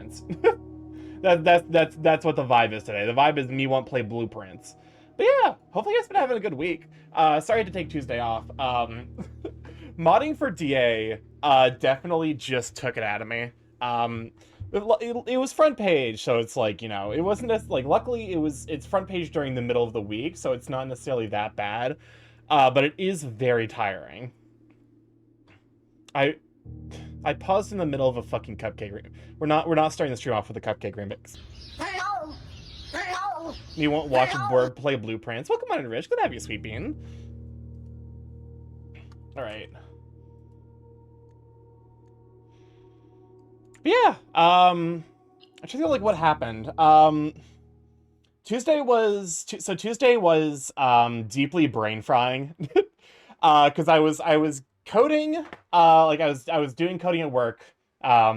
blueprints. That's what the vibe is today. The vibe is me want to play blueprints. But yeah, hopefully you guys been having a good week. Sorry to take Tuesday off. Modding for DA definitely just took it out of me. It was front page, so it's like, you know, it wasn't as like, luckily it's front page during the middle of the week, so it's not necessarily that bad. But it is very tiring. I paused in the middle of a fucking cupcake. We're not starting the stream off with a cupcake remix. You won't watch a board play blueprints. Welcome on in, Rich. Good to have you, Sweet Bean. All right. But yeah, I'm trying to think like what happened. Tuesday was deeply brain frying, because I was coding, like I was doing coding at work,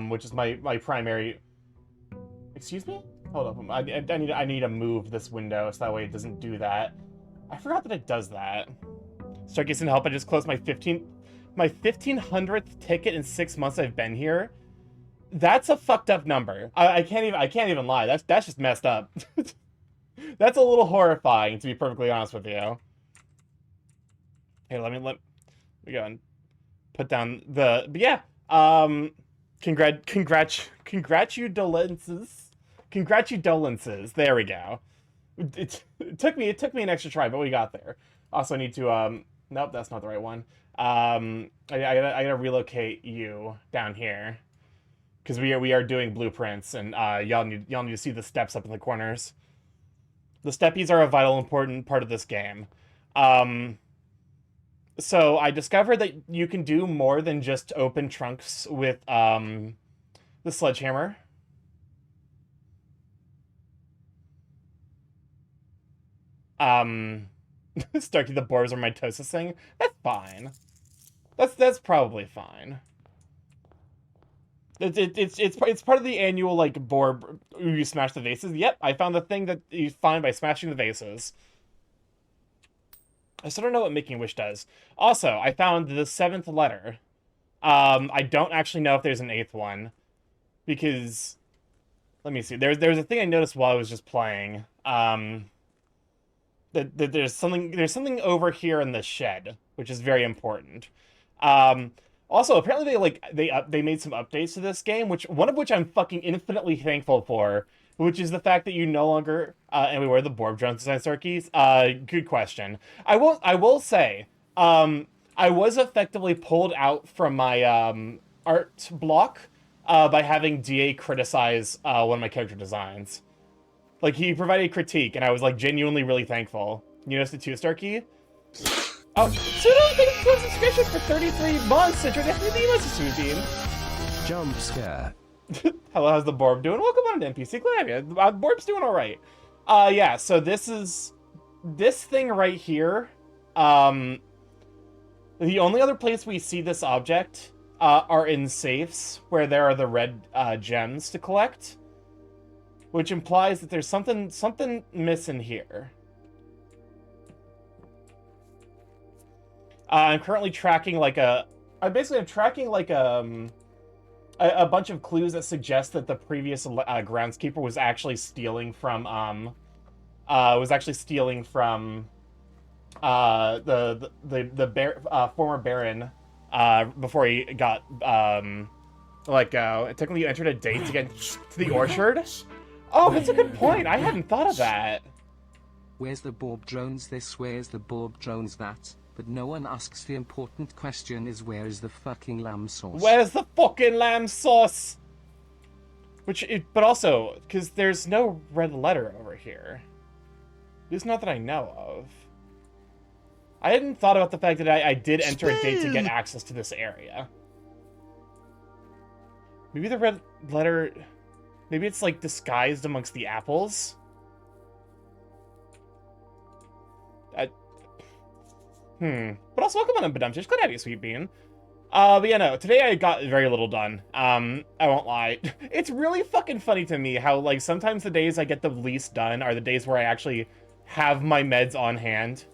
which is my primary. Excuse me? Hold up, I need to move this window so that way it doesn't do that. I forgot that it does that. Start getting help. I just closed my 1500th ticket in 6 months I've been here. That's a fucked up number. I can't even lie. That's just messed up. That's a little horrifying, to be perfectly honest with you. Hey, let me go and put down the. But yeah, congratulations. There we go. It took me an extra try, but we got there. Also, I need to nope, that's not the right one. I gotta relocate you down here because we are doing blueprints, and y'all need to see the steps up in the corners. The steppies are a vital, important part of this game. So I discovered that you can do more than just open trunks with the sledgehammer. Starkey, the boars are mitosis thing. That's fine. That's probably fine. It's part of the annual like boar. You smash the vases. Yep, I found the thing that you find by smashing the vases. I still don't know what Making a Wish does. Also, I found the 7th letter. I don't actually know if there's an 8th one, because let me see. There's a thing I noticed while I was just playing. That there's something over here in the shed, which is very important. Also, apparently they made some updates to this game, one of which I'm fucking infinitely thankful for, which is the fact that you no longer and where the Borb drones design circuits. Good question. I will say, I was effectively pulled out from my art block by having DA criticize one of my character designs. Like, he provided critique, and I was like genuinely really thankful. You noticed the 2-star key? Oh, Sudo, thank you for the subscription for 33 months. Enjoy the FBD months, Sweet Bean. Jump scare. Hello, how's the Borb doing? Welcome on to NPC. Glad to have you. Borb's doing all right. Yeah, so this thing right here. The only other place we see this object are in safes where there are the red gems to collect, which implies that there's something missing here. I'm currently tracking like I'm tracking like a bunch of clues that suggest that the previous groundskeeper was actually stealing from the former Baron before he got let go. It took me entered a date to get to the orchard. Oh, that's a good point. I hadn't thought of that. Where's the Borb drones this? Where's the Borb drones that? But no one asks the important question is where is the fucking lamb sauce? Where's the fucking lamb sauce? But also, because there's no red letter over here. At least not that I know of. I hadn't thought about the fact that I did enter a date to get access to this area. Maybe the red letter... Maybe it's like disguised amongst the apples? But also, welcome on, Badumchish. Glad to have you, Sweet Bean. But yeah, no, today I got very little done. I won't lie. It's really fucking funny to me how, like, sometimes the days I get the least done are the days where I actually have my meds on hand.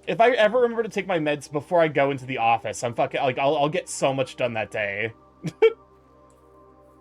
If I ever remember to take my meds before I go into the office, I'm fucking, like, I'll get so much done that day.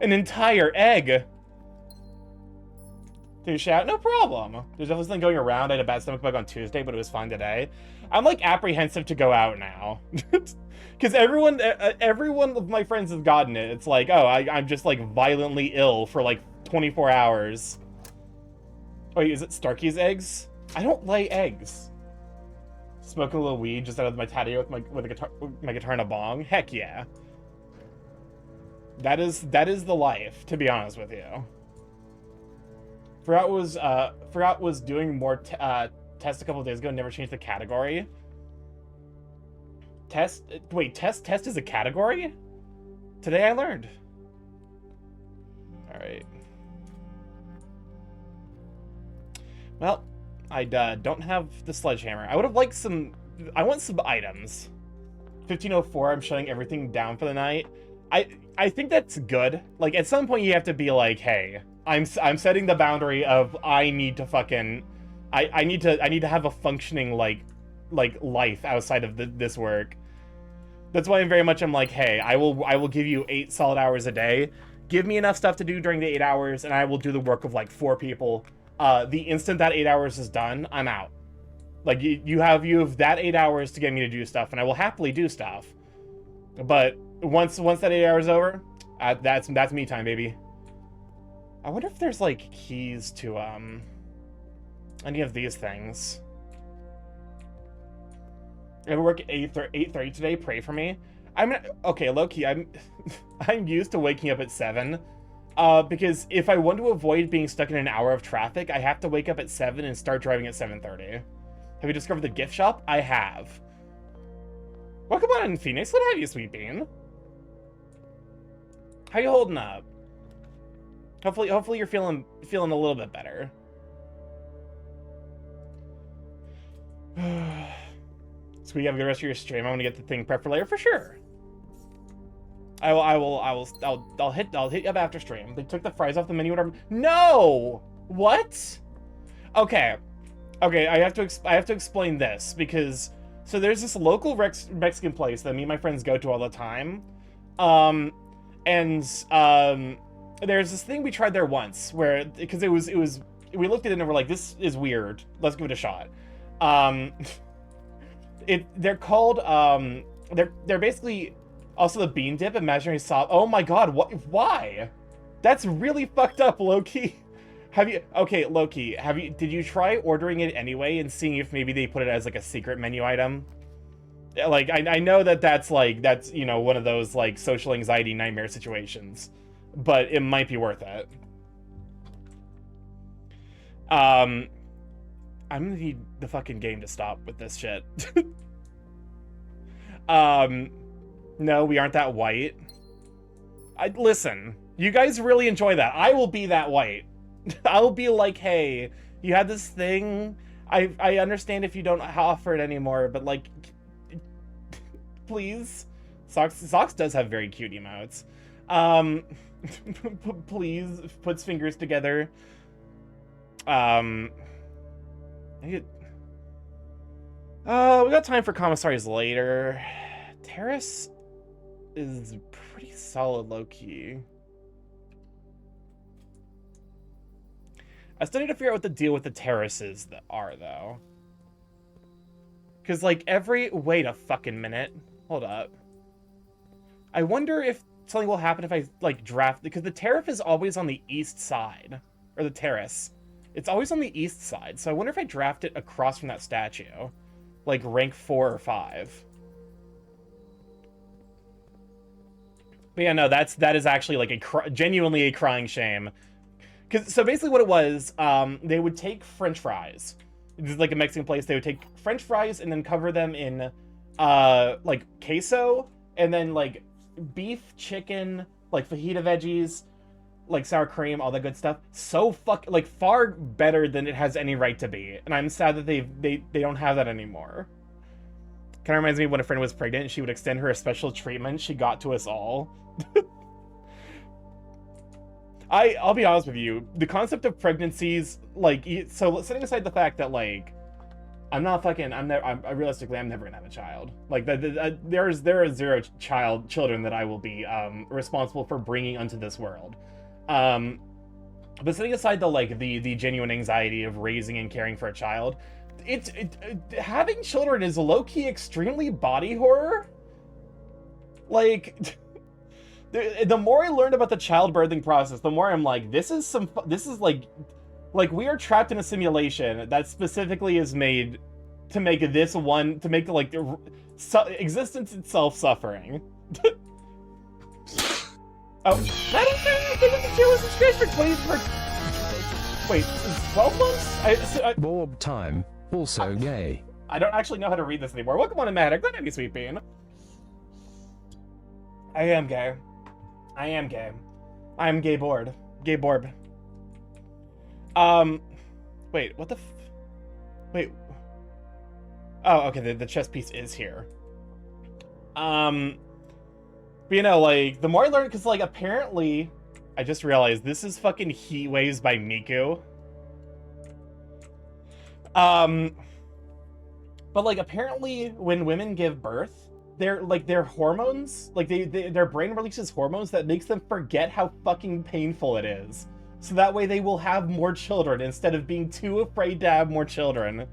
An entire egg. Dude, shout, no problem. There's definitely something going around. I had a bad stomach bug on Tuesday, but it was fine today. I'm like apprehensive to go out now. Because everyone of my friends has gotten it. It's like, oh, I'm just like violently ill for like 24 hours. Wait, is it Starkey's eggs? I don't lay eggs. Smoking a little weed just out of my patio with my guitar and a bong. Heck yeah. That is the life, to be honest with you. Forgot was doing more test a couple of days ago and never changed the category. Test is a category? Today I learned. Alright. Well, I don't have the sledgehammer. I would have liked I want some items. 1504, I'm shutting everything down for the night. I think that's good. Like, at some point you have to be like, hey, I'm setting the boundary of I need to fucking... I need to have a functioning, like life outside of this work. That's why I'm like, hey, I will give you 8 solid hours a day. Give me enough stuff to do during the 8 hours, and I will do the work of like 4 people. The instant that 8 hours is done, I'm out. Like you have that 8 hours to get me to do stuff, and I will happily do stuff. But once that 8 hours is over, that's me time, baby. I wonder if there's like keys to any of these things. I work at 8:30 today. Pray for me. Okay, low-key, I'm used to waking up at 7. Because if I want to avoid being stuck in an hour of traffic, I have to wake up at 7 and start driving at 7:30. Have you discovered the gift shop? I have. Welcome on in, Phoenix. What have you, sweet bean? How you holding up? Hopefully you're feeling a little bit better. So we have a good rest of your stream. I'm gonna get the thing prepped for later for sure. I'll hit you up after stream. They took the fries off the menu. Whatever. No. What? Okay. I have to explain this because so there's this local Mexican place that me and my friends go to all the time, there's this thing we tried there once where because it was we looked at it and we're like, this is weird. Let's give it a shot. They're called they're basically also the bean dip, imaginary sauce. Oh my god, why? That's really fucked up, Loki. Loki, did you try ordering it anyway and seeing if maybe they put it as like a secret menu item? Like I know that's you know, one of those like social anxiety nightmare situations, but it might be worth it. I'm gonna need the fucking game to stop with this shit. No, we aren't that white. Listen, you guys really enjoy that. I will be that white. I'll be like, hey, you had this thing. I understand if you don't offer it anymore, but like, please. Socks does have very cute emotes. Please, puts fingers together. We got time for commissaries later. Terrace is pretty solid, low-key. I still need to figure out what the deal with the terraces are, though. Because, like, wait a fucking minute. Hold up. I wonder if something will happen if I, like, draft... Because the terrace is always on the east side. Or the terrace. It's always on the east side, so I wonder if I draft it across from that statue. Like, rank 4 or 5. But yeah, no, that is actually, like, genuinely a crying shame. So basically what it was, they would take French fries. This is like a Mexican place. They would take French fries and then cover them in, like, queso, and then, like, beef, chicken, like, fajita veggies, like, sour cream, all that good stuff. So far better than it has any right to be. And I'm sad that they don't have that anymore. Kind of reminds me of when a friend was pregnant and she would extend her a special treatment she got to us all. I'll be honest with you, the concept of pregnancies, like, so setting aside the fact that, like, I'm not fucking. Realistically, I'm never gonna have a child. Like, there are zero children that I will be responsible for bringing onto this world. But setting aside the genuine anxiety of raising and caring for a child, having children is low key extremely body horror. Like, the more I learned about the childbirthing process, the more I'm like, this is like we are trapped in a simulation that specifically is made to make like existence itself suffering. Oh, subscribed for 20 wait, 12 months? Borb time. Also gay. I don't actually know how to read this anymore. Welcome on to Matic. Glad to have you, Sweet Bean. I am gay. I am gay. I am gay bored. Gay borb. Wait, what the wait. Oh, okay, the chess piece is here. But you know, like, the more I learn, because, like, apparently, I just realized this is fucking Heat Waves by Miku. But, like, apparently, when women give birth, their hormones, like, their brain releases hormones that makes them forget how fucking painful it is. So that way they will have more children instead of being too afraid to have more children.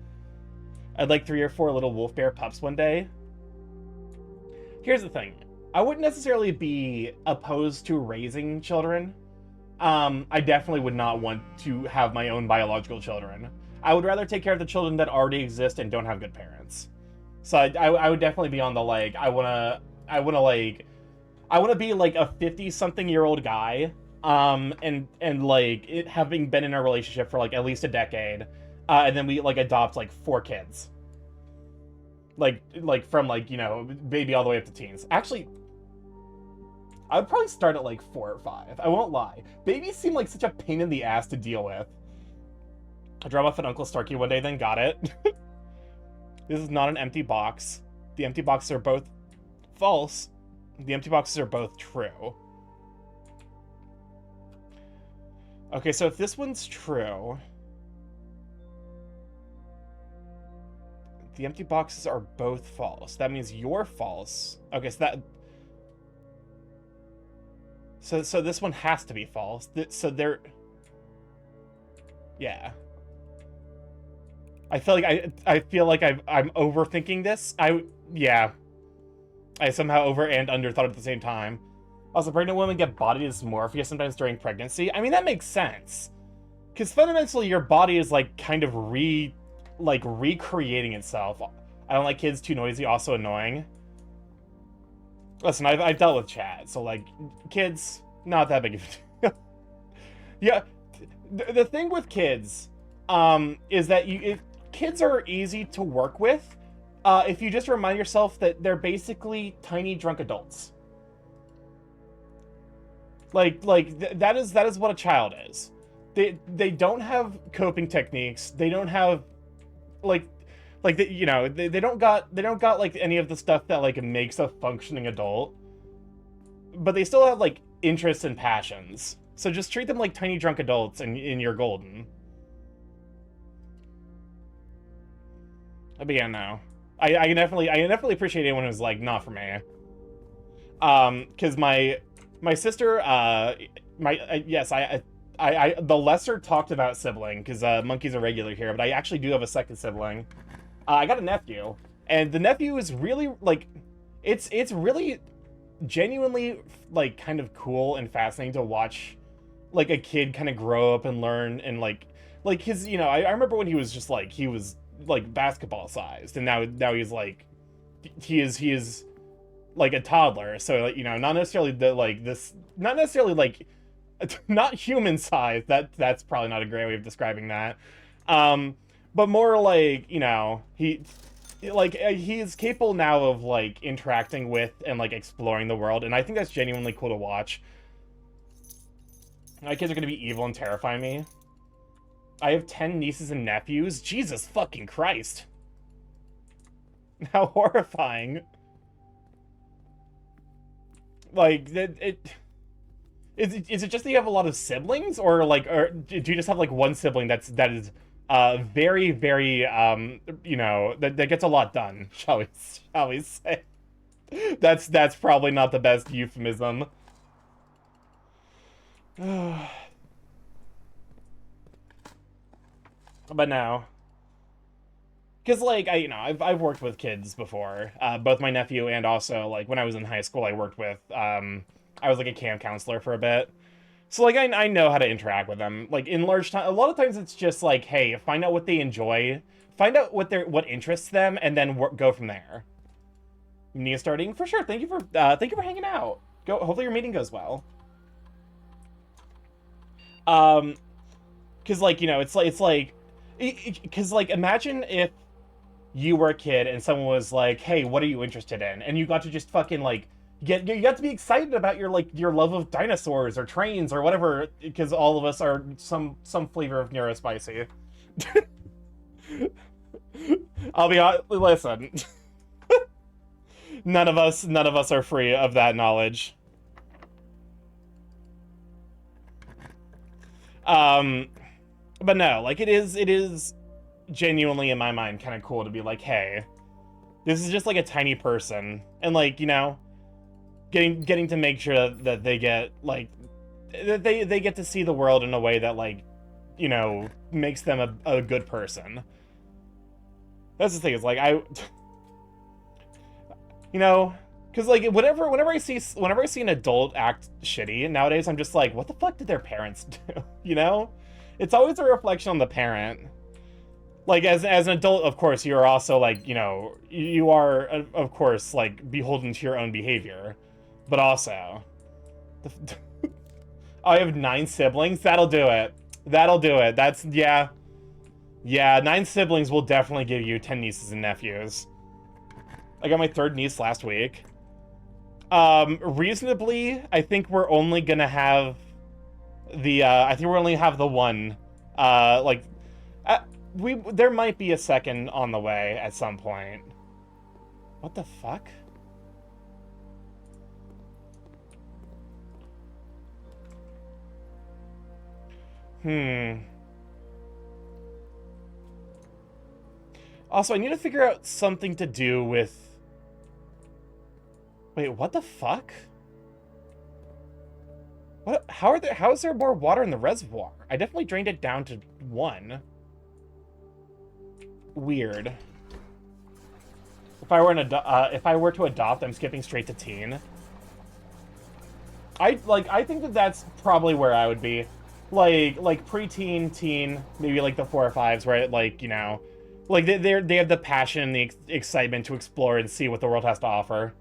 I'd like 3 or 4 little wolf bear pups one day. Here's the thing. I wouldn't necessarily be opposed to raising children. I definitely would not want to have my own biological children. I would rather take care of the children that already exist and don't have good parents. So I would definitely be on the, like, I wanna be like a 50-something-year-old guy, and like having been in a relationship for like at least a decade, and then we like adopt like 4 kids. Like from, like, you know, baby all the way up to teens. Actually, I would probably start at like 4 or 5. I won't lie. Babies seem like such a pain in the ass to deal with. I dropped off at Uncle Starkey one day, then got it. This is not an empty box. The empty boxes are both false. The empty boxes are both true. Okay, so if this one's true, the empty boxes are both false. That means you're false. Okay, so this one has to be false. So they're... Yeah. I feel like I'm overthinking this. Yeah. I somehow over and under thought at the same time. Also, pregnant women get body dysmorphia sometimes during pregnancy. I mean, that makes sense. Because fundamentally, your body is, like, kind of recreating itself. I don't like kids, too noisy, also annoying. Listen, I've dealt with chat, so, like, kids, not that big of a deal. Yeah, the thing with kids, is that kids are easy to work with, if you just remind yourself that they're basically tiny drunk adults. That is what a child is. They don't have coping techniques. They don't have you know, they don't got like any of the stuff that like makes a functioning adult. But they still have like interests and passions. So just treat them like tiny drunk adults and you're golden. But yeah, no. I definitely appreciate anyone who's like, not for me. Cause my sister, yes, the lesser talked about sibling, because Monkey's a regular here, but I actually do have a second sibling. I got a nephew, and the nephew is really, like, it's really genuinely, like, kind of cool and fascinating to watch, like, a kid kind of grow up and learn, and, like his, you know, I remember when he was just, like, he was, like, basketball-sized, and now he's, like, he is like a toddler, so, like, you know, not necessarily not human size. That's probably not a great way of describing that. But more like, you know, he's capable now of like interacting with and like exploring the world, and I think that's genuinely cool to watch. My kids are gonna be evil and terrify me. I have 10 nieces and nephews. Jesus fucking Christ! How horrifying! Like, is it just that you have a lot of siblings, or do you just have like one sibling that is very, very, you know, that gets a lot done, shall we say. That's probably not the best euphemism. But no. Because, like, I've worked with kids before. Both my nephew and also, like, when I was in high school, I worked with, I was, like, a camp counselor for a bit. So, like, I know how to interact with them. Like, in large time, a lot of times it's just, like, hey, find out what they enjoy, find out what interests them, and then go from there. Nia starting? For sure. Thank you for hanging out. Hopefully your meeting goes well. Because, like, you know, because, like, imagine if you were a kid and someone was like, hey, what are you interested in? And you got to just fucking, like, you got to be excited about your love of dinosaurs or trains or whatever, because all of us are some flavor of neurospicy. I'll be honest, listen. none of us are free of that knowledge. But no, like, it is genuinely, in my mind, kind of cool to be like, hey, this is just like a tiny person, and, like, you know, getting to make sure that they get, like, that they get to see the world in a way that, like, you know, makes them a good person. That's the thing, is like, you know, because, like, whenever I see an adult act shitty nowadays, I'm just like, what the fuck did their parents do? You know, it's always a reflection on the parent. Like, as an adult, of course, you're also, like, you know, you are, of course, like, beholden to your own behavior. But also, I have 9 siblings. That'll do it. That'll do it. That's, yeah. Yeah, 9 siblings will definitely give you 10 nieces and nephews. I got my 3rd niece last week. Reasonably, I think we're only gonna have I think we're only have the one. Like, there might be a second on the way at some point. What the fuck? Also, I need to figure out something to do with... Wait, what the fuck? What? How is there more water in the reservoir? I definitely drained it down to 1. Weird. If I were to adopt, I'm skipping straight to teen. I think that's probably where I would be. Like preteen, teen, maybe like the 4 or 5s, where, like, you know, like, they have the passion and the excitement to explore and see what the world has to offer.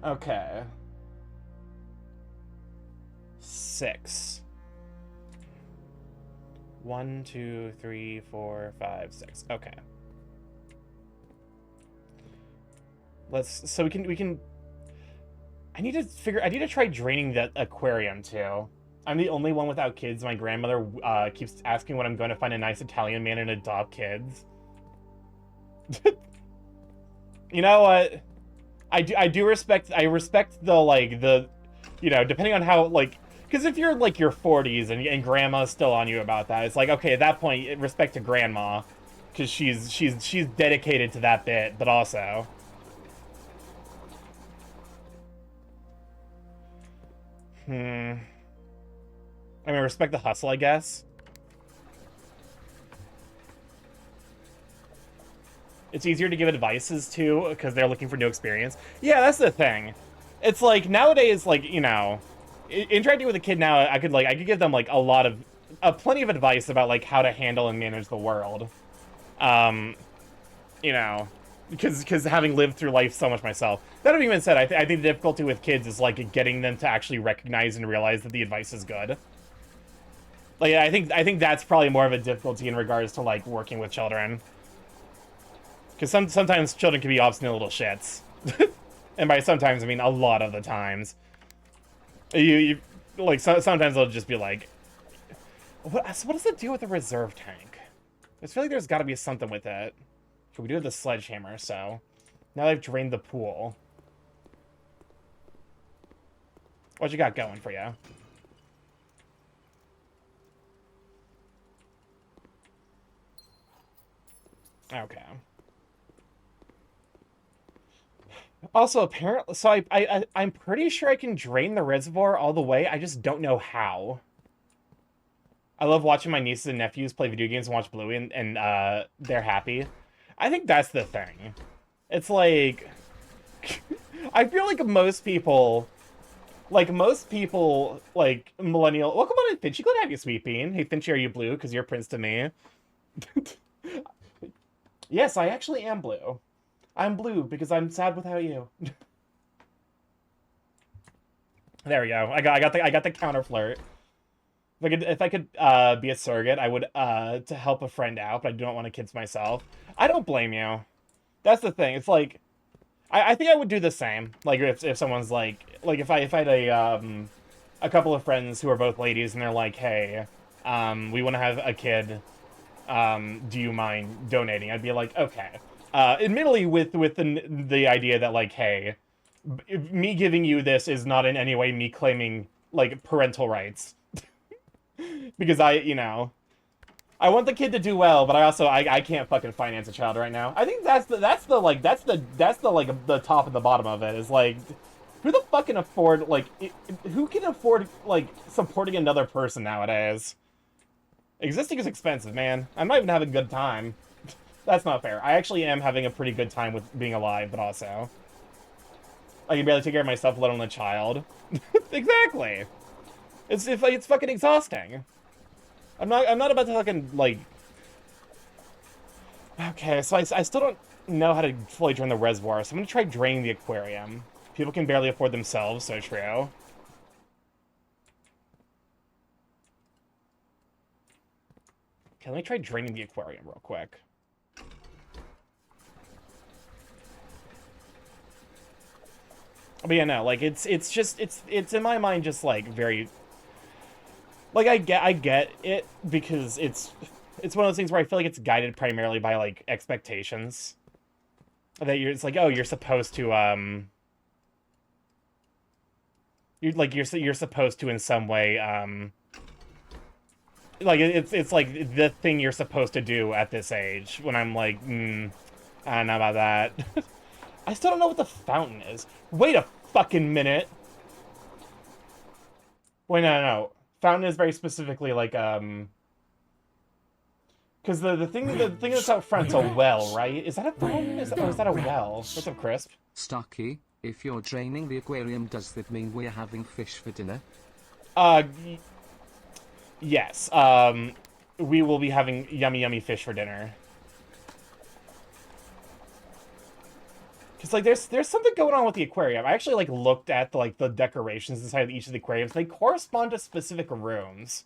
Okay. 6. 1, 2, 3, 4, 5, 6. Okay. So we can. I need to try draining that aquarium too. I'm the only one without kids. My grandmother keeps asking when I'm going to find a nice Italian man and adopt kids. You know what? I respect the, like, the, you know, depending on how, like, because if you're, like, your 40s and grandma's still on you about that, it's like, okay, at that point, respect to grandma, because she's dedicated to that bit, but also, I mean, respect the hustle, I guess. It's easier to give advices to because they're looking for new experience. Yeah, that's the thing. It's like, nowadays, like, you know, interacting with a kid now, I could give them, like, plenty of advice about, like, how to handle and manage the world. You know, because having lived through life so much myself. That being said, I think the difficulty with kids is, like, getting them to actually recognize and realize that the advice is good. Like, I think that's probably more of a difficulty in regards to, like, working with children. Because sometimes children can be obstinate little shits. And by sometimes, I mean a lot of the times. Like, sometimes they'll just be like, what does it do with the reserve tank? I feel like there's got to be something with it. We do have the sledgehammer, so now I've drained the pool. What you got going for you? Okay. Also, apparently, so I'm pretty sure I can drain the reservoir all the way. I just don't know how. I love watching my nieces and nephews play video games and watch Bluey, and they're happy. I think that's the thing. It's like, I feel like most people, like millennial. Welcome on in, Finchy. Glad to have you, Sweet Bean. Hey, Finchy, are you blue? Because you're Prince to me. Yes, I actually am blue. I'm blue because I'm sad without you. There we go. I got the counter flirt. If I could be a surrogate, I would to help a friend out, but I don't want to kids myself. I don't blame you. That's the thing. It's like I think I would do the same. Like if someone's like if I had a couple of friends who are both ladies and they're like, hey, we want to have a kid. Do you mind donating? I'd be like, okay. Admittedly, with the idea that like, hey, me giving you this is not in any way me claiming like parental rights, because I want the kid to do well, but I can't fucking finance a child right now. I think that's the top and the bottom of it is like, who the fuck can afford who can afford like supporting another person nowadays? Existing is expensive, man. I'm not even having a good time. That's not fair. I actually am having a pretty good time with being alive, but also I can barely take care of myself, let alone a child. Exactly. It's fucking exhausting. I'm not about to fucking like. Okay, so I still don't know how to fully drain the reservoir, so I'm gonna try draining the aquarium. People can barely afford themselves, so true. Okay, let me try draining the aquarium real quick. But yeah, no, like it's in my mind just like very like I get it because it's one of those things where I feel like it's guided primarily by like expectations. That it's like, oh, you're supposed to you're supposed to in some way like it's like the thing you're supposed to do at this age when I'm like, I don't know about that. I still don't know what the fountain is. Wait a fucking minute. Wait, no. Fountain is very specifically like because the thing that's out front's a well, right? Is that a fountain? Or is that a well? What's up, Crisp? Stucky, if you're draining the aquarium, does that mean we're having fish for dinner? Yes. We will be having yummy fish for dinner. Because like there's something going on with the aquarium. I actually like looked at the decorations inside of each of the aquariums. They correspond to specific rooms.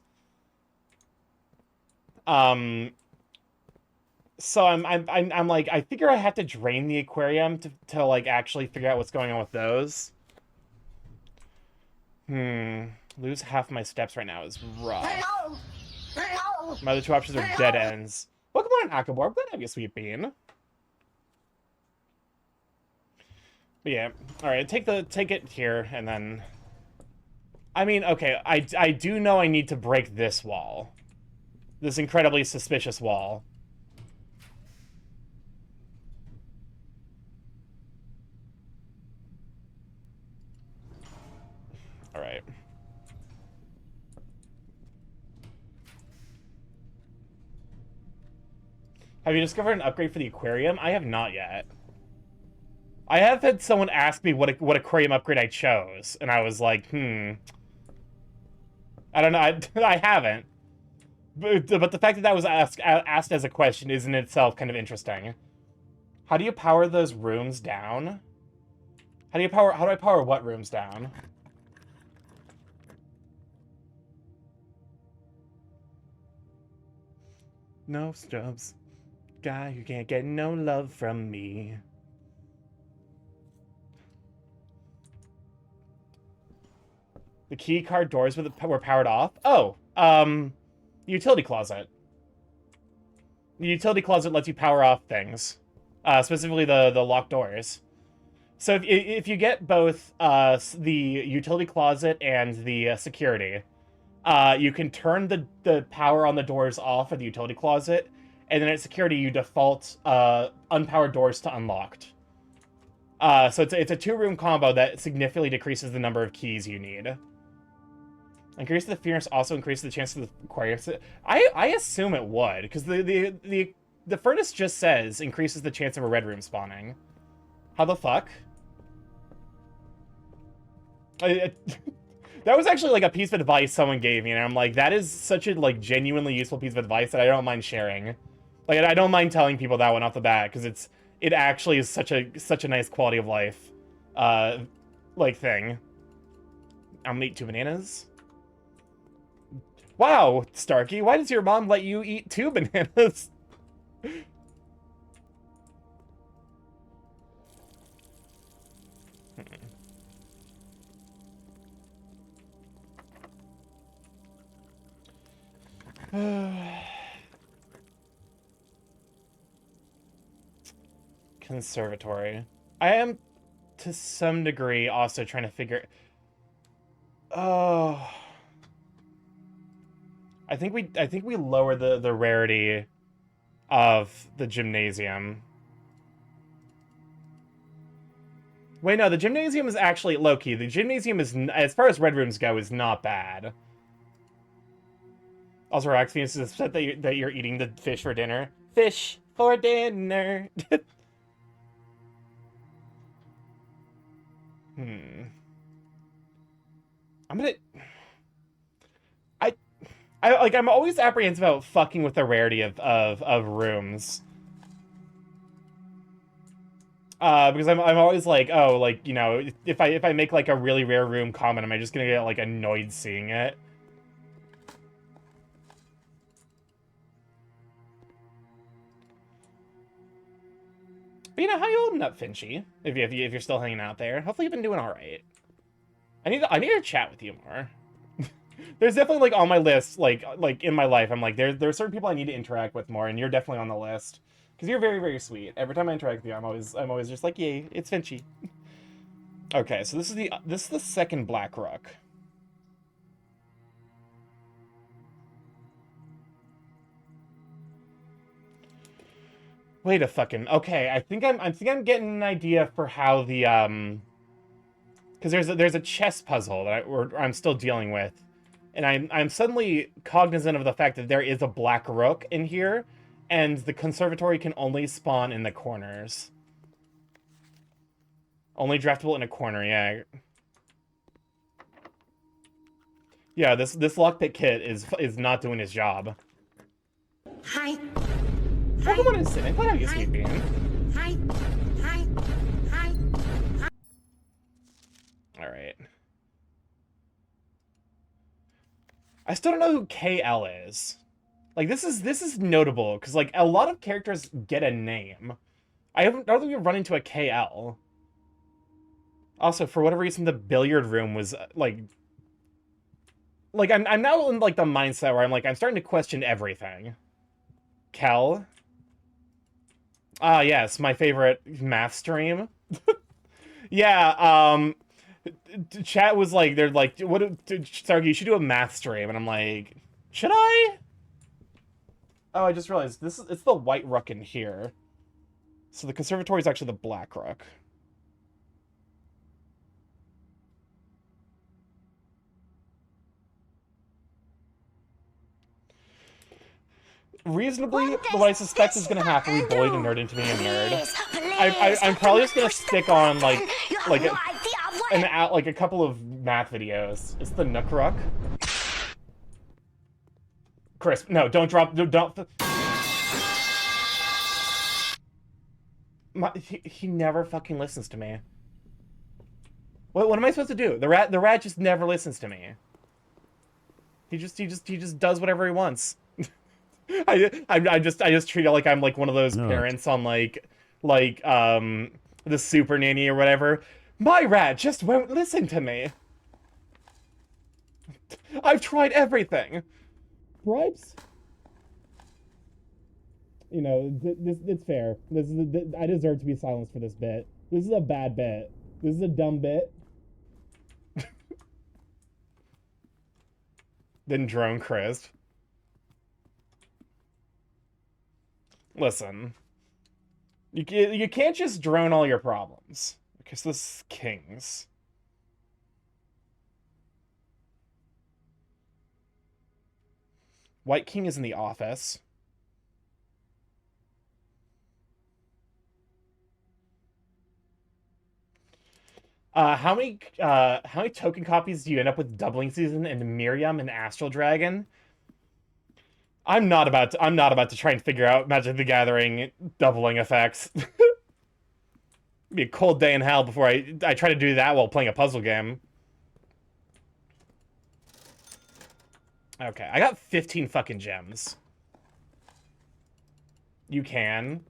So I'm like, I figure I have to drain the aquarium to like actually figure out what's going on with those. Lose half my steps right now is rough. My other two options are dead ends. Welcome on, Akabor. I'm glad to have you, Sweet Bean. But yeah, all right. Take it here, and then. I mean, okay. I do know I need to break this wall, this incredibly suspicious wall. All right. Have you discovered an upgrade for the aquarium? I have not yet. I have had someone ask me what aquarium upgrade I chose, and I was like, I don't know. I haven't. But the fact that that was asked as a question is in itself kind of interesting. How do you power those rooms down? How do I power what rooms down? No stubs. Guy who can't get no love from me. The key card doors were powered off? Oh, utility closet. The utility closet lets you power off things. Specifically the locked doors. So if you get both the utility closet and the security, you can turn the power on the doors off for the utility closet, and then at security you default unpowered doors to unlocked. So it's a 2-room combo that significantly decreases the number of keys you need. Increase the fierce also increases the chance of the Aquarius. I assume it would, because the furnace just says increases the chance of a red room spawning. How the fuck? That was actually like a piece of advice someone gave me, and I'm like, that is such a like genuinely useful piece of advice that I don't mind sharing. Like, I don't mind telling people that one off the bat, because it actually is such a nice quality of life, like thing. I'm gonna eat 2 bananas. Wow, Starkey, why does your mom let you eat 2 bananas? Conservatory. I am, to some degree, also trying to figure... Oh... I think we lower the rarity of the gymnasium. Wait, no, the gymnasium is actually low-key. The gymnasium is, as far as red rooms go, is not bad. Also, Roxphoenix is upset that you're eating the fish for dinner. Fish for dinner. I'm gonna... I'm always apprehensive about fucking with the rarity of rooms. Because I'm always like, oh, like, you know, if I make like a really rare room common, am I just gonna get like annoyed seeing it? But you know, how you holding up, Finchy? If you're still hanging out there, hopefully you've been doing all right. I need to chat with you more. There's definitely like on my list, like in my life, I'm like there are certain people I need to interact with more, and you're definitely on the list because you're very, very sweet. Every time I interact with you, I'm always just like, yay, it's Finchy. Okay, so this is the second black rook. Wait a fucking... Okay, I think I'm getting an idea for how the because there's a chess puzzle that I'm still dealing with, and I'm suddenly cognizant of the fact that there is a black rook in here, and the conservatory can only spawn in the corners. Only draftable in a corner, yeah. Yeah, this lockpick kit is not doing his job. Hi. Welcome on in, Cynic. What have you, sweet bean? Hi. Hi. Hi. All right. I still don't know who KL is. Like, this is notable because like a lot of characters get a name. I don't think we've run into a KL. Also, for whatever reason, the billiard room was like I'm now in like the mindset where I'm starting to question everything. Kel. Ah, yes, my favorite math stream. Yeah, chat was like, they're like, Starkey, you should do a math stream, and I'm like, should I? Oh, I just realized it's the white rook in here. So the conservatory is actually the black rook. Reasonably, what I suspect is going to happen, we bullied a nerd into being a nerd. I'm probably just going to stick on, like a couple of math videos. It's the Nook Rook. Chris, no, don't drop, don't. He never fucking listens to me. What am I supposed to do? The rat just never listens to me. He just does whatever he wants. I just treat it like I'm like one of those parents on like the Super Nanny or whatever. My rat just won't listen to me. I've tried everything. Bribes? You know, it's fair. I deserve to be silenced for this bit. This is a bad bit. This is a dumb bit. Then drone Chris. Listen, you can't just drone all your problems because this is Kings. White King is in the office. How many token copies do you end up with doubling season and Miriam and Astral Dragon? I'm not about to try and figure out Magic the Gathering doubling effects. Be a cold day in hell before I try to do that while playing a puzzle game. Okay, I got 15 fucking gems. You can.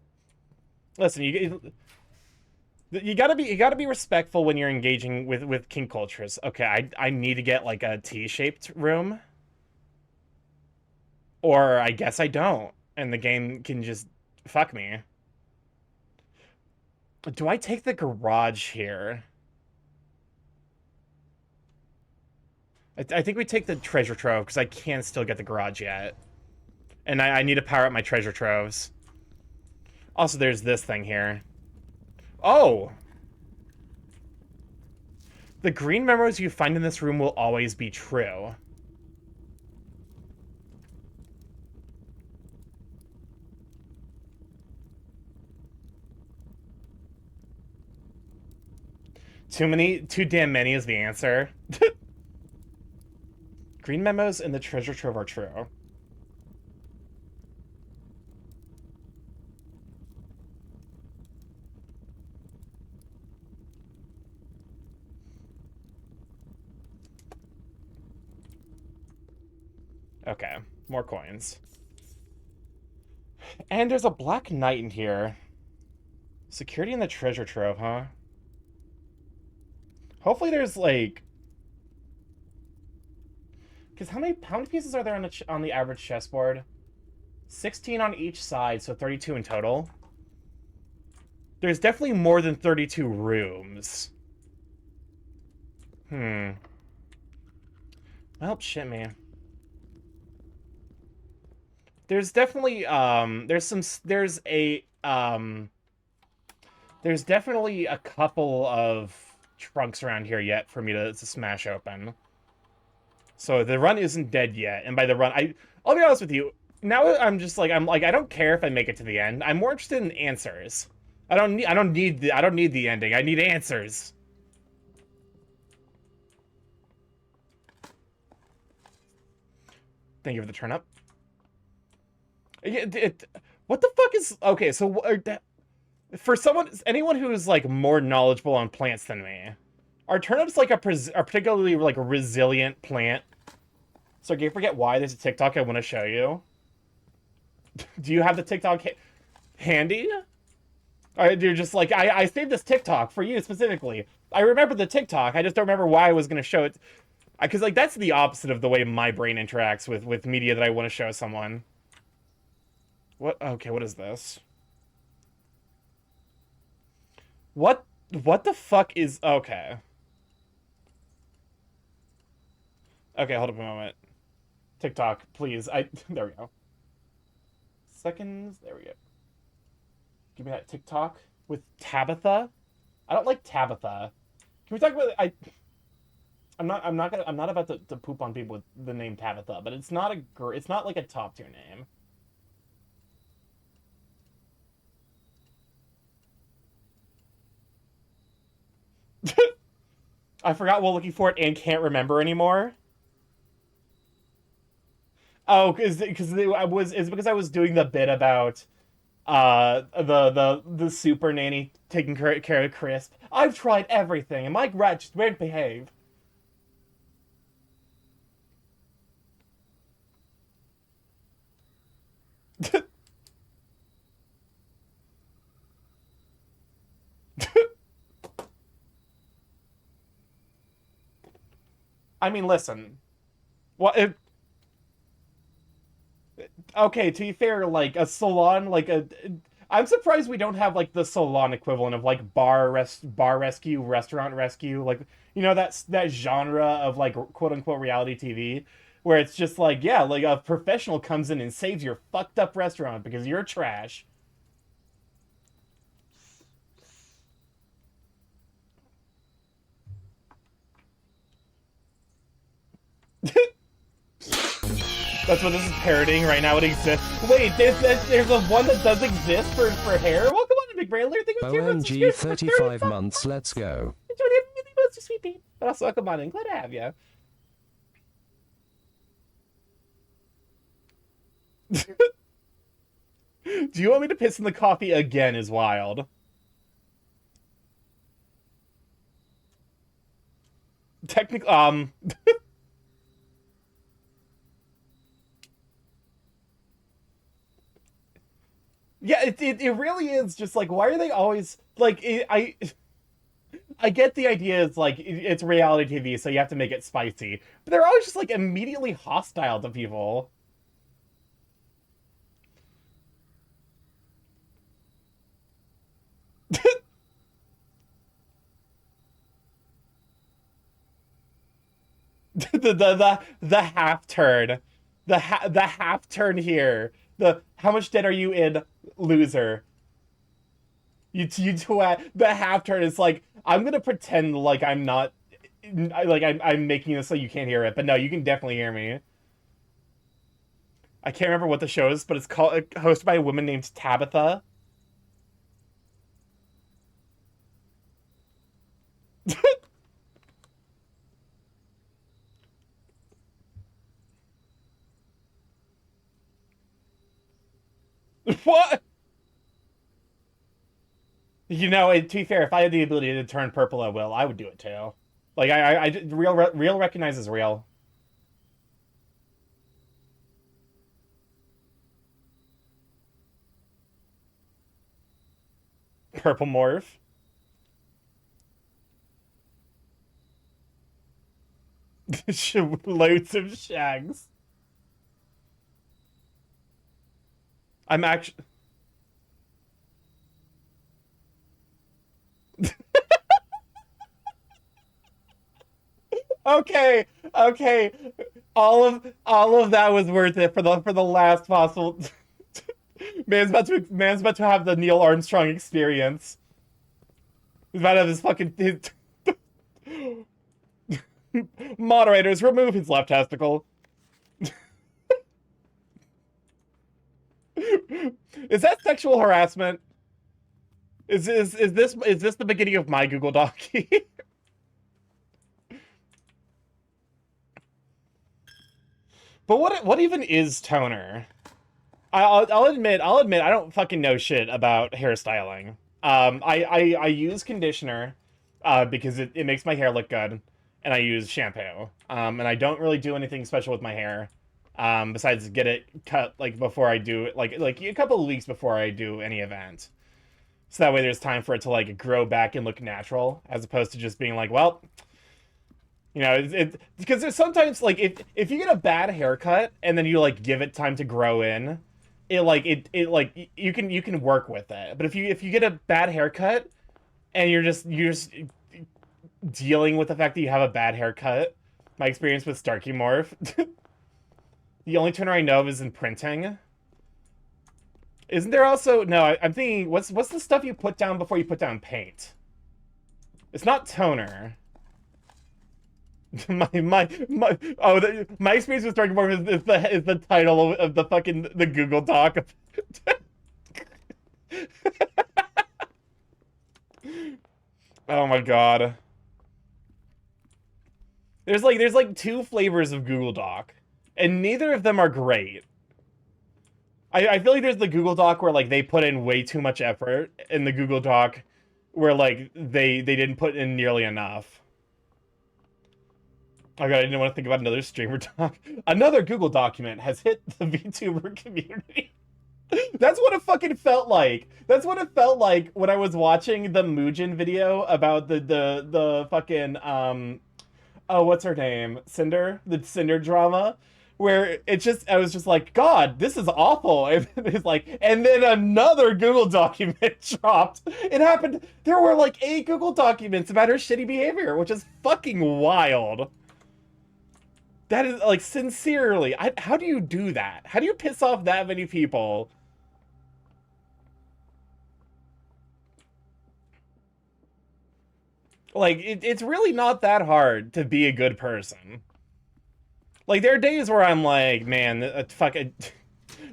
Listen, you gotta be respectful when you're engaging with king cultures. Okay, I need to get like a T-shaped room. Or I guess I don't, and the game can just fuck me. Do I take the garage here? I think we take the treasure trove, because I can still get the garage yet. And I need to power up my treasure troves. Also, there's this thing here. Oh! The green memos you find in this room will always be true. Too damn many is the answer. Green memos and the treasure trove are true. Okay, more coins. And there's a black knight in here. Security in the treasure trove, huh? Hopefully there's like, because how many pieces are there on the average chessboard? 16 on each side, so 32 in total. There's definitely more than 32 rooms. Well, shit, man. There's definitely there's definitely a couple of trunks around here yet for me to smash open. So the run isn't dead yet, and by the run, I'll be honest with you. Now I'm like I don't care if I make it to the end. I'm more interested in answers. I don't need the ending. I need answers. Thank you for the turn up. What the fuck is okay? So for anyone who is like more knowledgeable on plants than me, are turnips like a particularly like resilient plant? So I forget why there's a TikTok I want to show you. Do you have the TikTok handy? Or you're just like, I saved this TikTok for you specifically. I remember the TikTok. I just don't remember why I was going to show it. Because like that's the opposite of the way my brain interacts with media that I want to show someone. What? Okay, what is this? What the fuck is... Okay. Okay, hold up a moment. TikTok, please. There we go. Seconds. There we go. Give me that TikTok with Tabitha. I don't like Tabitha. Can we talk about... I'm not about to poop on people with the name Tabitha, but it's not like a top tier name. I forgot while looking for it and can't remember anymore. Oh, it's because I was doing the bit about the super nanny taking care of Crisp. I've tried everything, and my rat just won't behave. I mean, listen. What if... Okay, to be fair, like a salon, I'm surprised we don't have like the salon equivalent of like bar rescue, restaurant rescue, like that genre of like quote unquote reality TV, where it's just like, yeah, like a professional comes in and saves your fucked up restaurant because you're trash. That's what this is parodying right now. It exists. Wait, there's a one that does exist for hair? Welcome on to Big Brailer. Thank you for OMG 35 months, let's go. Sweet Pete. But also, welcome on in. Glad to have you. Do you want me to piss in the coffee again is wild. Technically, yeah, it really is just like, why are they always like I get the idea is like it's reality TV, so you have to make it spicy, but they're always just like immediately hostile to people. The half turn, the half turn here. The how much debt are you in, loser? The half turn is like, I'm gonna pretend like I'm not, like I'm making this so you can't hear it, but no, you can definitely hear me. I can't remember what the show is, but it's called hosted by a woman named Tabitha. What? You know, to be fair, if I had the ability to turn purple at will, I would do it too. Like real recognizes real. Purple morph. Loads of shags. I'm actually. Okay, okay. All of that was worth it for the last possible. Man's about to have the Neil Armstrong experience. He's about to have his fucking moderators remove his left testicle. Is that sexual harassment? Is this the beginning of my Google Doc? But what even is toner? I'll admit I don't fucking know shit about hairstyling. I use conditioner because it makes my hair look good, and I use shampoo. And I don't really do anything special with my hair, besides get it cut like before I do it, like a couple of weeks before I do any event. So that way there's time for it to like grow back and look natural, as opposed to just being like, well, you know, because there's sometimes like if you get a bad haircut and then you like give it time to grow in, it like you can work with it. But if you get a bad haircut and you're just dealing with the fact that you have a bad haircut, my experience with Starkey Morph, the only toner I know of is in printing. Isn't there also no? I'm thinking what's the stuff you put down before you put down paint? It's not toner. my my experience with Starkey Morph is the title of the fucking the Google Doc. Oh my god. There's like two flavors of Google Doc, and neither of them are great. I feel like there's the Google Doc where like they put in way too much effort, and the Google Doc where like they didn't put in nearly enough. Oh god, I didn't want to think about another streamer doc. Another Google document has hit the VTuber community. That's what it fucking felt like. That's what it felt like when I was watching the Muujin video about the fucking oh, what's her name? Cinder? The Cinder drama. Where I was just like, God, this is awful. And it's like, and then another Google document dropped. It happened. There were like 8 Google documents about her shitty behavior, which is fucking wild. That is like, sincerely, how do you do that? How do you piss off that many people? Like, it's really not that hard to be a good person. Like, there are days where I'm like, man, fuck it.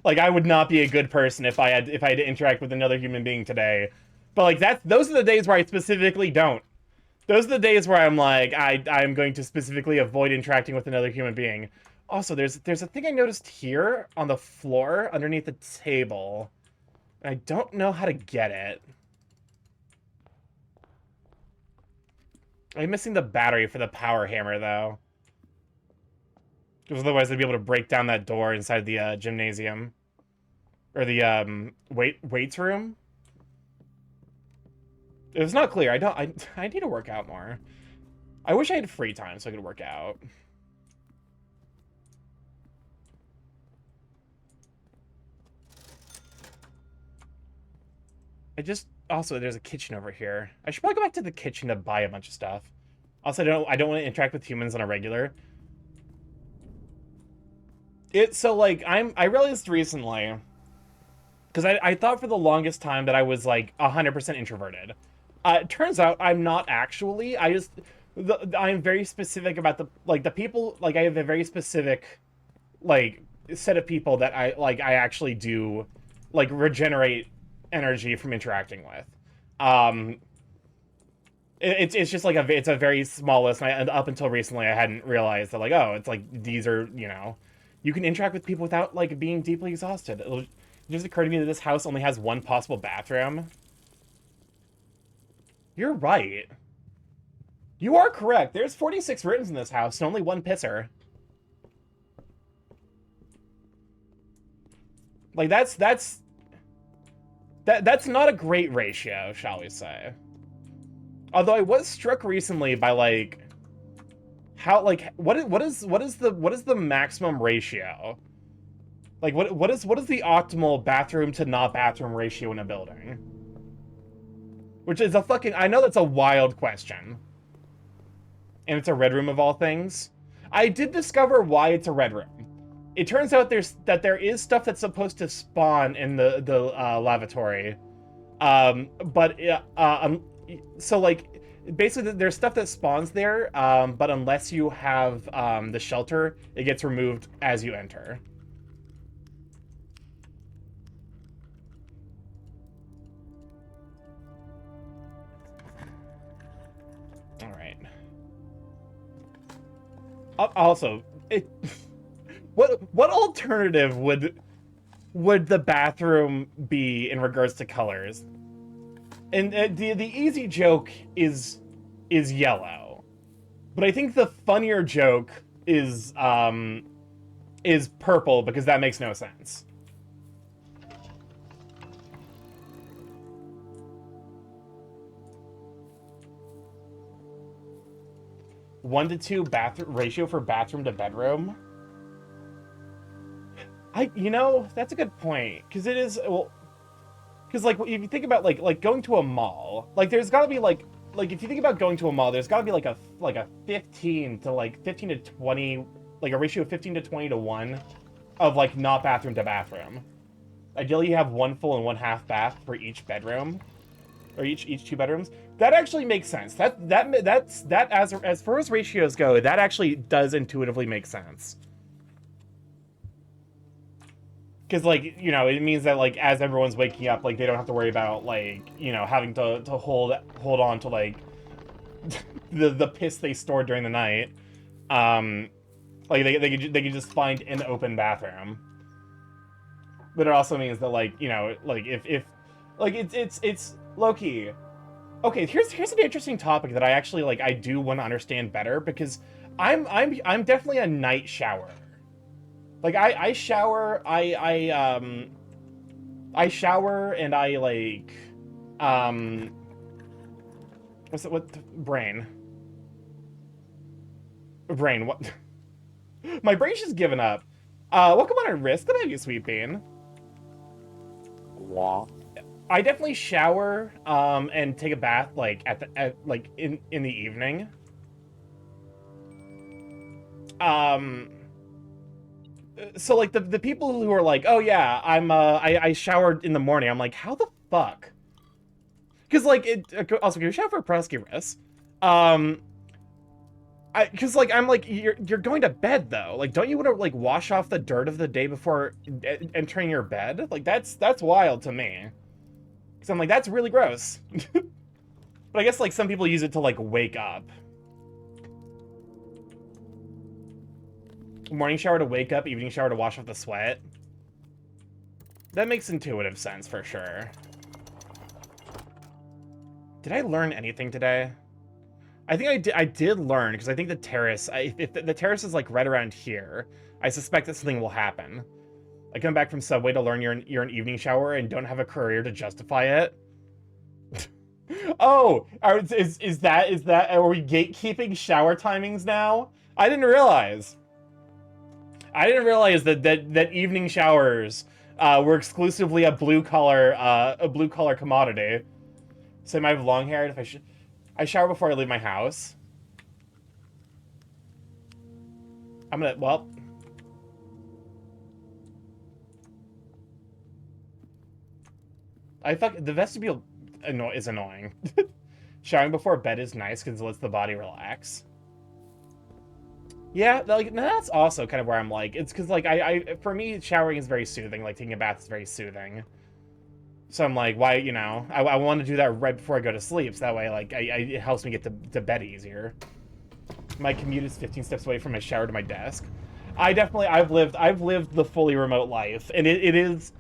Like, I would not be a good person if I had to interact with another human being today. But like those are the days where I specifically don't. Those are the days where I'm like, I'm going to specifically avoid interacting with another human being. Also, there's a thing I noticed here on the floor underneath the table. And I don't know how to get it. I'm missing the battery for the power hammer, though. Because otherwise I'd be able to break down that door inside the gymnasium. Or the weights room. It's not clear. I need to work out more. I wish I had free time so I could work out. Also, there's a kitchen over here. I should probably go back to the kitchen to buy a bunch of stuff. Also, I don't want to interact with humans on a regular. So like I realized recently, because I thought for the longest time that I was like 100% introverted. It turns out I'm not actually. I'm very specific about the people. Like, I have a very specific like set of people that I actually do like regenerate energy from interacting with. It's just like it's a very small list, and up until recently I hadn't realized that, like, oh, it's like these are, you can interact with people without like being deeply exhausted. It just occurred to me that this house only has one possible bathroom. You're right. You are correct. There's 46 rooms in this house and only one pisser. Like, that's not a great ratio, shall we say. Although I was struck recently by like how, like, what is the maximum ratio? Like, what is the optimal bathroom to not bathroom ratio in a building? Which is a fucking, I know that's a wild question. And it's a red room of all things. I did discover why it's a red room. It turns out there is stuff that's supposed to spawn in the lavatory. So like, basically there's stuff that spawns there, but unless you have the shelter, it gets removed as you enter. All right. Also, what alternative would the bathroom be in regards to colors? And the easy joke is yellow, but I think the funnier joke is purple, because that makes no sense. One to two bathroom ratio for bathroom to bedroom. That's a good point, because it is, well, because like if you think about like going to a mall, like there's got to be like if you think about going to a mall, there's got to be like a 15 to 20, like a ratio of 15 to 20 to 1 of like not bathroom to bathroom. Ideally, you have one full and one half bath for each bedroom, or each two bedrooms. That actually makes sense. That's as far as ratios go, that actually does intuitively make sense. Because, like, it means that, like, as everyone's waking up, like, they don't have to worry about, like, having to hold on to, like, the piss they stored during the night. Like, they could just find an open bathroom. But it also means that, like, like, if like, it's low-key. Okay, here's an interesting topic that I actually, like, I do want to understand better, because I'm definitely a night shower. Like, I shower, I shower, and I, like, brain, what? My brain's just given up. Welcome on a risk. Good to have you, Sweet Bean. Wow. I definitely shower, and take a bath, like, in the evening. So, like, the people who are like, oh yeah, I showered in the morning, I'm like, how the fuck? Because, like, also, can you shower for Prosky Risk? Because like I'm like you're going to bed though. Like, don't you want to like wash off the dirt of the day before entering your bed? Like that's wild to me. Because I'm like that's really gross. But I guess like some people use it to like wake up. Morning shower to wake up, evening shower to wash off the sweat. That makes intuitive sense for sure. Did I learn anything today? I think I did learn, because I think the terrace, if the terrace is like right around here, I suspect that something will happen. I come back from Subway to learn you're an evening shower and don't have a career to justify it. Oh, are we gatekeeping shower timings now? I didn't realize. that evening showers were exclusively a blue collar commodity. So I have long hair. If I shower before I leave my house. I'm gonna the vestibule is annoying. Showering before bed is nice because it lets the body relax. Yeah, like that's also kind of where I'm like, it's because like for me showering is very soothing. Like taking a bath is very soothing. So I'm like, why, you know, I want to do that right before I go to sleep. So that way, like, it helps me get to bed easier. My commute is 15 steps away from my shower to my desk. I've lived the fully remote life, and it is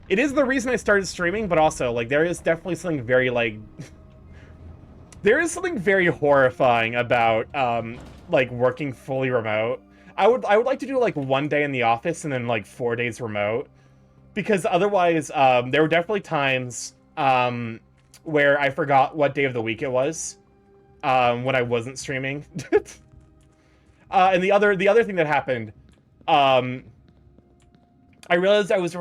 the reason I started streaming. But also, like, there is definitely something very like, there is something very horrifying about like working fully remote. I would like to do like 1 day in the office and then like 4 days remote. Because otherwise, there were definitely times where I forgot what day of the week it was when I wasn't streaming. And the other thing that happened, I realized I was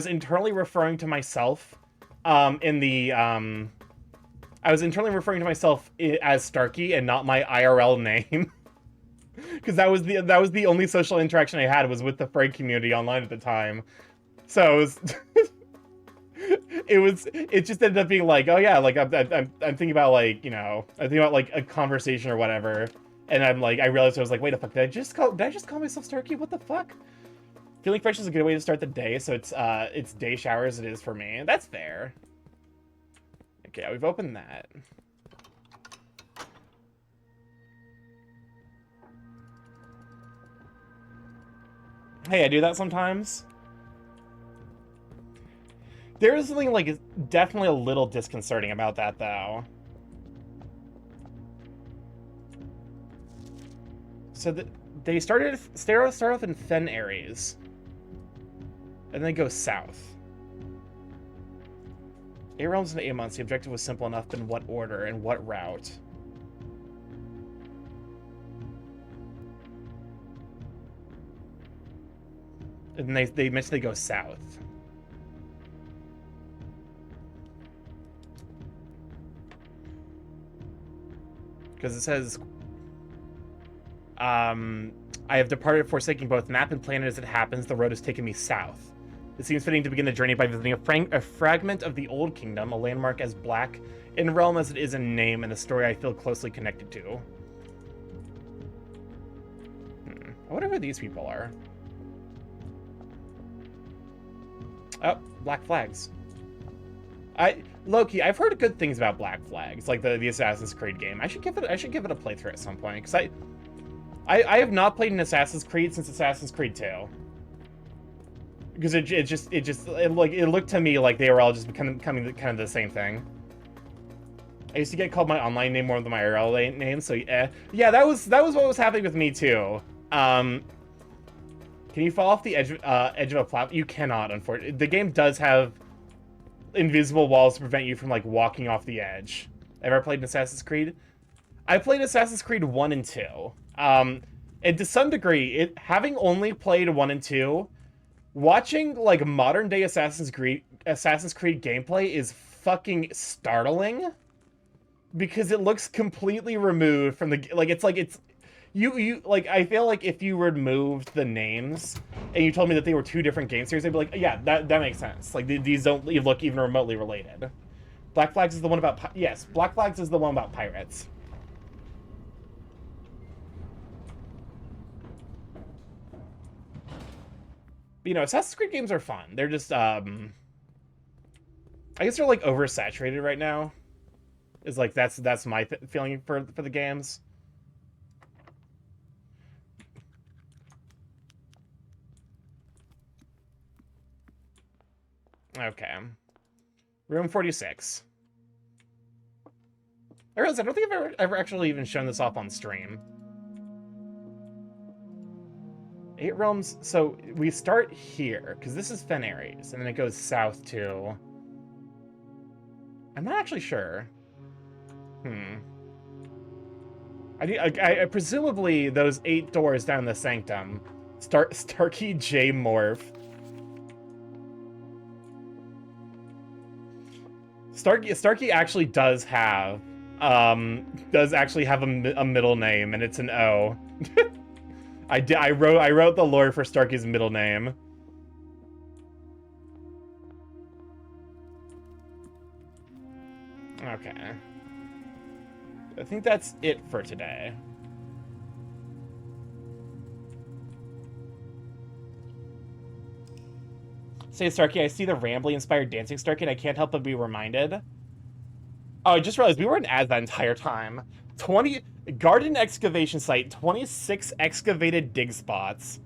internally referring to myself I was internally referring to myself as Starkey and not my IRL name. Because that was the only social interaction I had was with the Frag community online at the time. So it just ended up being like, oh yeah, like I'm thinking about like, you know, I'm thinking about like a conversation or whatever, and I'm like, I realized I was like, wait a fuck, did I just call myself Starkey? What the fuck? Feeling fresh is a good way to start the day, so it's day showers it is for me. That's fair. Okay, we've opened that. Hey, I do that sometimes. There is something, like, definitely a little disconcerting about that, though. So they start off in Fen Ares. And then go south. 8 realms in 8 months. The objective was simple enough, but in what order and what route? And they mentioned they go south. Because it says, I have departed, forsaking both map and planet as it happens. The road has taken me south. It seems fitting to begin the journey by visiting a fragment of the Old Kingdom, a landmark as black in realm as it is in name, and a story I feel closely connected to. I wonder who these people are. Oh, Black Flags. Loki, I've heard good things about Black Flags, like the Assassin's Creed game. I should give it a playthrough at some point, because I have not played an Assassin's Creed since Assassin's Creed 2. Because it looked to me like they were all just becoming kind of the same thing. I used to get called my online name more than my IRL name, so yeah, that was what was happening with me too. Can you fall off the edge of a platform? You cannot, unfortunately. The game does have invisible walls to prevent you from like walking off the edge. Ever played an Assassin's Creed? I played Assassin's Creed 1 and 2. And to some degree, having only played 1 and 2, watching like modern day Assassin's Creed gameplay is fucking startling, because it looks completely removed from the you I feel like if you removed the names and you told me that they were 2 different game series, I'd be like, yeah, that makes sense. Like these don't look even remotely related. Black Flags is the one about yes, Black Flags is the one about pirates. But, you know, Assassin's Creed games are fun. They're just, I guess they're, like, oversaturated right now. Is, like, that's my feeling for the games. Okay. Room 46. I realize I don't think I've ever actually even shown this off on stream. 8 realms. So we start here, because this is Fenares, and then it goes south to... I'm not actually sure. I presumably those 8 doors down the sanctum. Starkey J Morph. Starkey actually does have a middle name, and it's an O. I wrote the lore for Starkey's middle name. Okay. I think that's it for today. Say, Starkey, I see the Rambly-inspired dancing, Starkey, and I can't help but be reminded. Oh, I just realized we weren't ads that entire time. 20... Garden excavation site, 26 excavated dig spots.